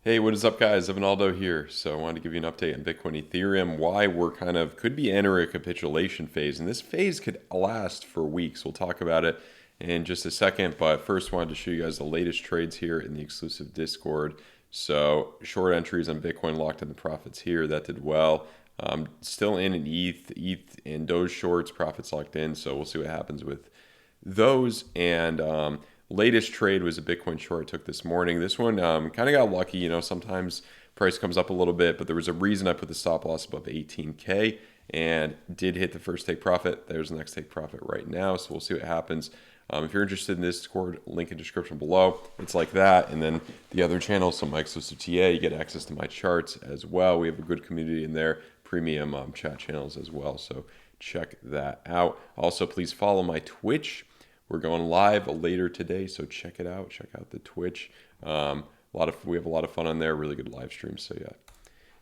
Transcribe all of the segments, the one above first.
Hey, what is up, guys? Evanaldo here. So I wanted to give you an update on Bitcoin, Ethereum, why we're could be entering a capitulation phase, and this phase could last for weeks. We'll talk about it in just a second, but first wanted to show you guys the latest trades here in the exclusive Discord. So short entries on Bitcoin locked in the profits here. That did well. Still in an ETH and Doge shorts, profits locked in. So we'll see what happens with those. And latest trade was a Bitcoin short I took this morning. This one kind of got lucky. Sometimes price comes up a little bit, but there was a reason I put the stop loss above 18K and did hit the first take profit. There's the next take profit right now. So we'll see what happens. If you're interested in this Discord, link in description below. It's like that. And then the other channel, so my exclusive TA, you get access to my charts as well. We have a good community in there, premium chat channels as well. So check that out. Also, please follow my Twitch. We're going live later today, so check it out. Check out the Twitch. We have a lot of fun on there. Really good live streams. So yeah.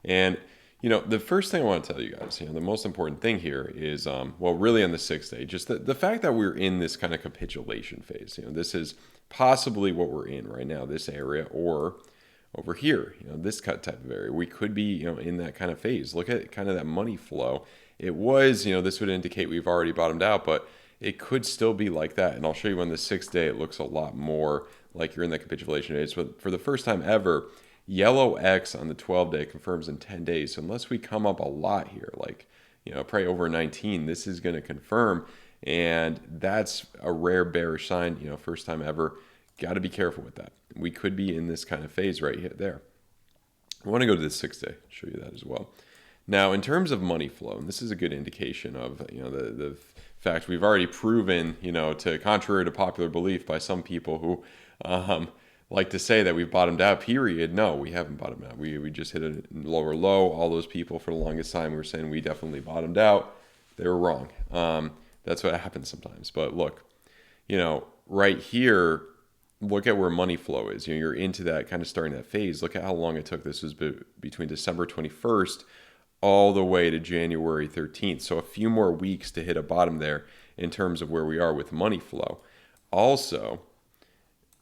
And the first thing I want to tell you guys, the most important thing here is, really on the 6th day, just the fact that we're in this kind of capitulation phase. This is possibly what we're in right now, this area, or over here, this type of area. We could be, in that kind of phase. Look at kind of that money flow. It was, this would indicate we've already bottomed out, but it could still be like that. And I'll show you on the 6th day, it looks a lot more like you're in the capitulation phase. But for the first time ever, yellow X on the 12-day confirms in 10 days. So unless we come up a lot here, like, probably over 19, this is going to confirm. And that's a rare bearish sign, first time ever. Got to be careful with that. We could be in this kind of phase right here, there. I want to go to the 6th day, show you that as well. Now, in terms of money flow, and this is a good indication of, the fact we've already proven, to contrary to popular belief by some people who like to say that we've bottomed out, period. No, we haven't bottomed out. We just hit a lower low. All those people for the longest time were saying we definitely bottomed out. They were wrong. That's what happens sometimes. But look, right here, look at where money flow is. You're into that kind of starting that phase. Look at how long it took. This was between December 21st all the way to January 13th. So a few more weeks to hit a bottom there in terms of where we are with money flow. Also,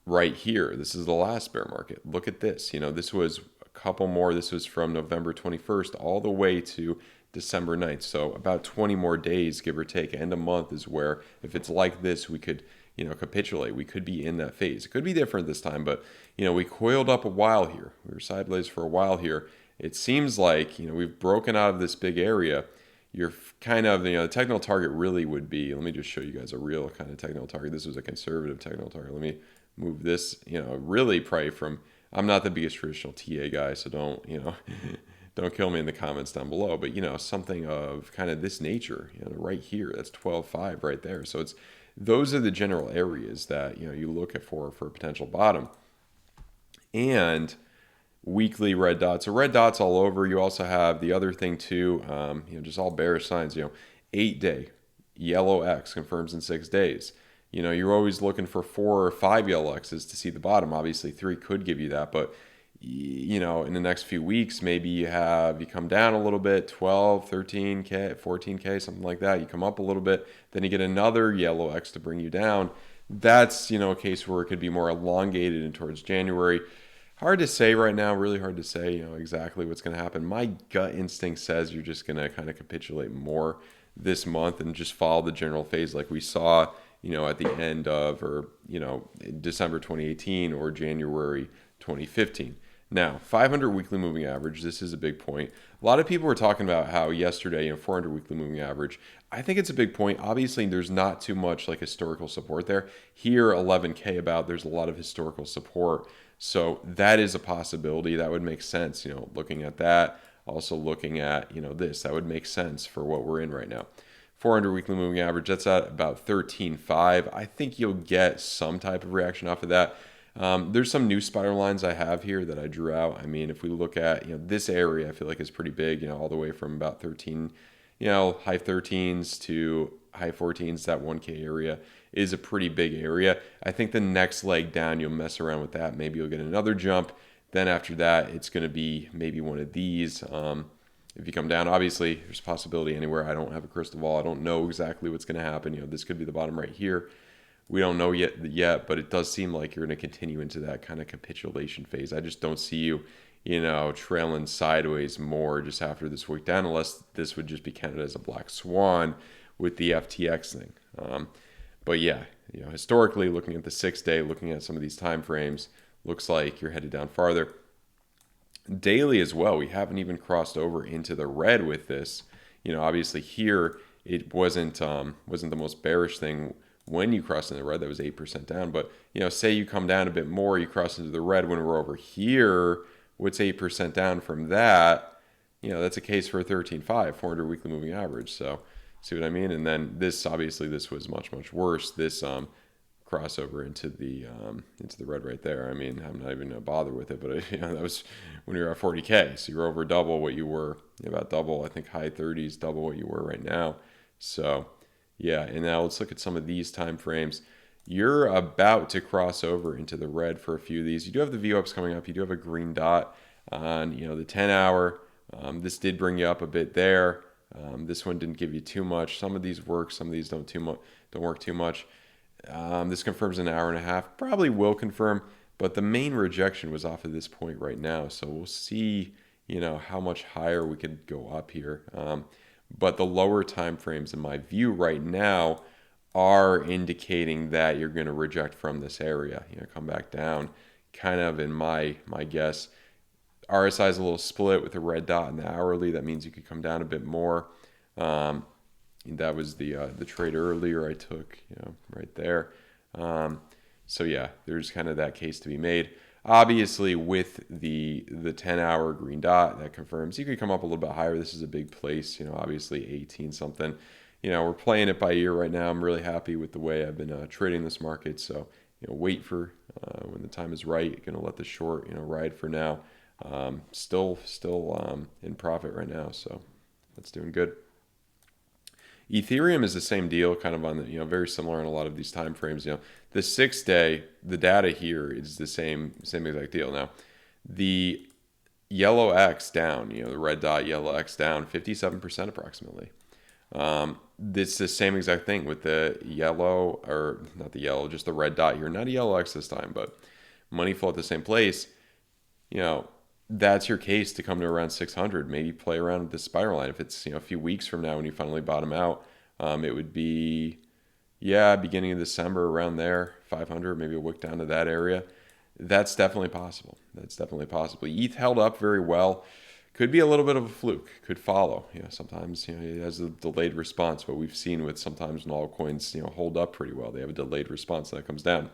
right here, this is the last bear market. Look at this. This was a couple more. This was from November 21st all the way to December 9th. So about 20 more days, give or take. End of month is where, if it's like this, we could, capitulate. We could be in that phase. It could be different this time, but, we coiled up a while here. We were sideways for a while here. It seems like, we've broken out of this big area. You're kind of, the technical target really would be, let me just show you guys a real kind of technical target. This was a conservative technical target. Let me move this, really probably from, I'm not the biggest traditional TA guy, so don't, don't kill me in the comments down below, but, something of kind of this nature, right here, that's 12.5 right there. So those are the general areas that, you look at for a potential bottom. And weekly red dots. So red dots all over. You also have the other thing too, just all bearish signs. 8-day yellow X confirms in 6 days. You're always looking for 4 or 5 yellow X's to see the bottom. Obviously 3 could give you that, but in the next few weeks, maybe you come down a little bit, 12, 13K, 14K, something like that. You come up a little bit, then you get another yellow X to bring you down. That's, a case where it could be more elongated and towards January. Hard to say right now, really hard to say, exactly what's going to happen. My gut instinct says you're just going to kind of capitulate more this month and just follow the general phase like we saw, at the end of, or, December 2018 or January 2015. Now, 500 weekly moving average, this is a big point. A lot of people were talking about how yesterday, 400 weekly moving average. I think it's a big point. Obviously, there's not too much like historical support there. Here, 11K about, there's a lot of historical support. So that is a possibility. That would make sense, looking at that. Also looking at, this, that would make sense for what we're in right now. 400 weekly moving average, that's at about 13.5. I think you'll get some type of reaction off of that. There's some new spider lines I have here that I drew out. I mean, if we look at, this area, I feel like is pretty big, all the way from about 13, high 13s to high 14s, that 1K area is a pretty big area. I think the next leg down, you'll mess around with that. Maybe you'll get another jump. Then after that, it's going to be maybe one of these. If you come down, obviously, there's a possibility anywhere. I don't have a crystal ball. I don't know exactly what's going to happen. This could be the bottom right here. We don't know yet, but it does seem like you're going to continue into that kind of capitulation phase. I just don't see you trailing sideways more just after this wick down, unless this would just be counted as a black swan with the FTX thing. But yeah, historically, looking at the 6-day, looking at some of these time frames, looks like you're headed down farther. Daily as well, we haven't even crossed over into the red with this. Obviously here it wasn't the most bearish thing when you cross into the red. That was 8% down. But say you come down a bit more, you cross into the red when we're over here. What's 8% down from that? That's a case for a 13.5, 400 weekly moving average. So see what I mean? And then this was much worse. This crossover into the red right there. I mean, I'm not even gonna bother with it, but that was when you were at 40K, so you're over double what you were, about double, I think high 30s, double what you were right now. So yeah, and now let's look at some of these time frames. You're about to cross over into the red for a few of these. You do have the VWAPs coming up. You do have a green dot on the 10-hour. This did bring you up a bit there. This one didn't give you too much. Some of these work, some of these don't work too much. This confirms an hour and a half. Probably will confirm, but the main rejection was off of this point right now. So we'll see, how much higher we could go up here. But the lower time frames, in my view, right now, are indicating that you're going to reject from this area. Come back down. Kind of in my guess, RSI is a little split with a red dot in the hourly. That means you could come down a bit more. That was the trade earlier I took, right there. So yeah, there's kind of that case to be made. Obviously, with the 10-hour green dot, that confirms you could come up a little bit higher. This is a big place, obviously 18 something. We're playing it by ear right now. I'm really happy with the way I've been trading this market. So wait for when the time is right. Going to let the short ride for now. Still in profit right now, so that's doing good. Ethereum is the same deal, kind of on the very similar on a lot of these time frames. The 6-day, the data here is the same exact deal. Now, the yellow X down, the red dot, yellow X down, 57% approximately. It's the same exact thing with the yellow, or not the yellow, just the red dot here. Not a yellow X this time, but money flow at the same place. That's your case to come to around 600. Maybe play around with the spiral line. If it's a few weeks from now when you finally bottom out, it would be beginning of December, around there, 500, maybe a wick down to that area. That's definitely possible. ETH held up very well. Could be a little bit of a fluke. Could follow. Sometimes it has a delayed response. What we've seen with sometimes when altcoins hold up pretty well, they have a delayed response and that comes down.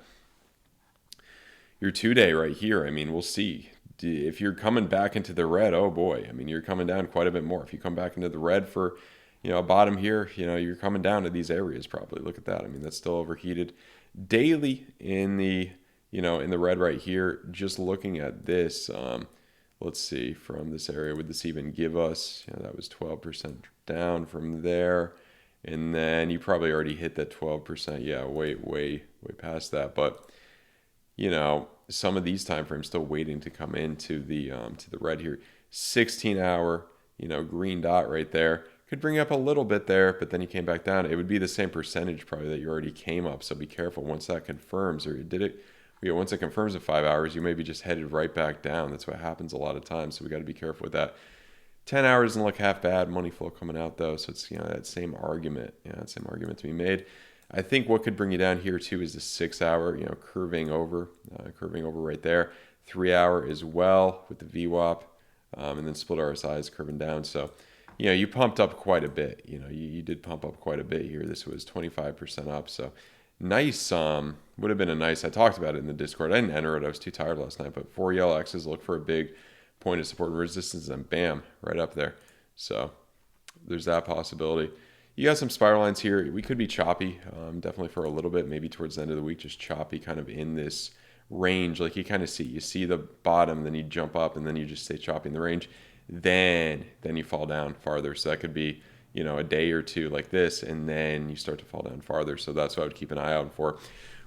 Your 2-day right here. I mean, we'll see. If you're coming back into the red, oh boy, I mean, you're coming down quite a bit more. If you come back into the red for, a bottom here, you're coming down to these areas probably. Look at that. I mean, that's still overheated. Daily in the, in the red right here, just looking at this, let's see, from this area, would this even give us, that was 12% down from there. And then you probably already hit that 12%. Yeah, way past that. But, some of these time frames still waiting to come into the red here. 16-hour, green dot right there. Could bring up a little bit there, but then you came back down. It would be the same percentage probably that you already came up. So be careful once that confirms, or once it confirms in 5 hours, you may be just headed right back down. That's what happens a lot of times. So we got to be careful with that. 10 hours doesn't look half bad. Money flow coming out though. So it's, that same argument, to be made. I think what could bring you down here too is the 6-hour, curving over right there. 3-hour as well with the VWAP, and then split RSI is curving down. So, you pumped up quite a bit. You did pump up quite a bit here. This was 25% up. So nice. Would have been a nice. I talked about it in the Discord. I didn't enter it. I was too tired last night. But 4 yellow X's, look for a big point of support and resistance, and bam, right up there. So there's that possibility. You got some spiral lines here. We could be choppy, definitely for a little bit, maybe towards the end of the week, just choppy kind of in this range. Like you kind of see the bottom, then you jump up, and then you just stay choppy in the range. Then you fall down farther. So that could be, a day or two like this, and then you start to fall down farther. So that's what I would keep an eye out for.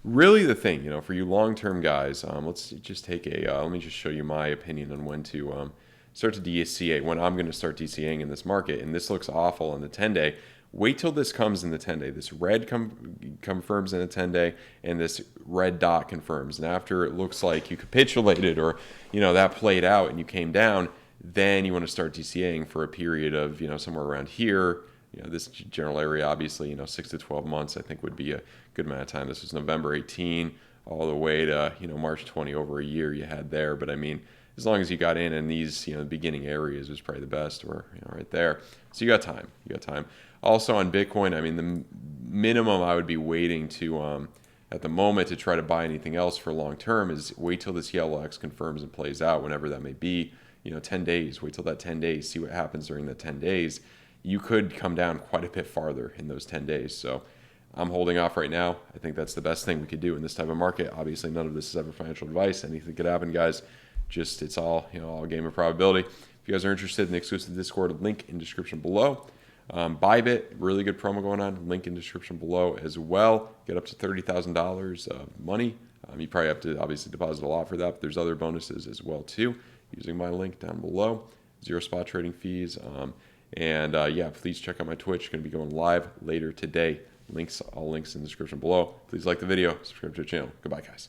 Really the thing, for you long-term guys, let's just take let me just show you my opinion on when to start to DCA, when I'm going to start DCAing in this market. And this looks awful on the 10-day. Wait till this comes in the 10-day. This red confirms in the 10-day, and this red dot confirms. And after it looks like you capitulated, or that played out and you came down, then you want to start DCAing for a period of somewhere around here. This general area, obviously, 6 to 12 months, I think would be a good amount of time. This was November 18 all the way to March 20, over a year you had there. But I mean, as long as you got in these the beginning areas was probably the best, or right there. So you got time. Also on Bitcoin, I mean, the minimum I would be waiting to at the moment to try to buy anything else for long term is wait till this yellow X confirms and plays out, whenever that may be. 10 days. Wait till that 10 days. See what happens during the 10 days. You could come down quite a bit farther in those 10 days. So I'm holding off right now. I think that's the best thing we could do in this type of market. Obviously, none of this is ever financial advice. Anything could happen, guys. Just it's all all a game of probability. If you guys are interested in the exclusive Discord, link in description below. BITGET, really good promo going on. Link in description below as well. Get up to $30,000 of money. You probably have to obviously deposit a lot for that, but there's other bonuses as well too, using my link down below. 0 spot trading fees. Yeah, please check out my Twitch. Going to be going live later today. All links in the description below. Please like the video, subscribe to the channel. Goodbye, guys.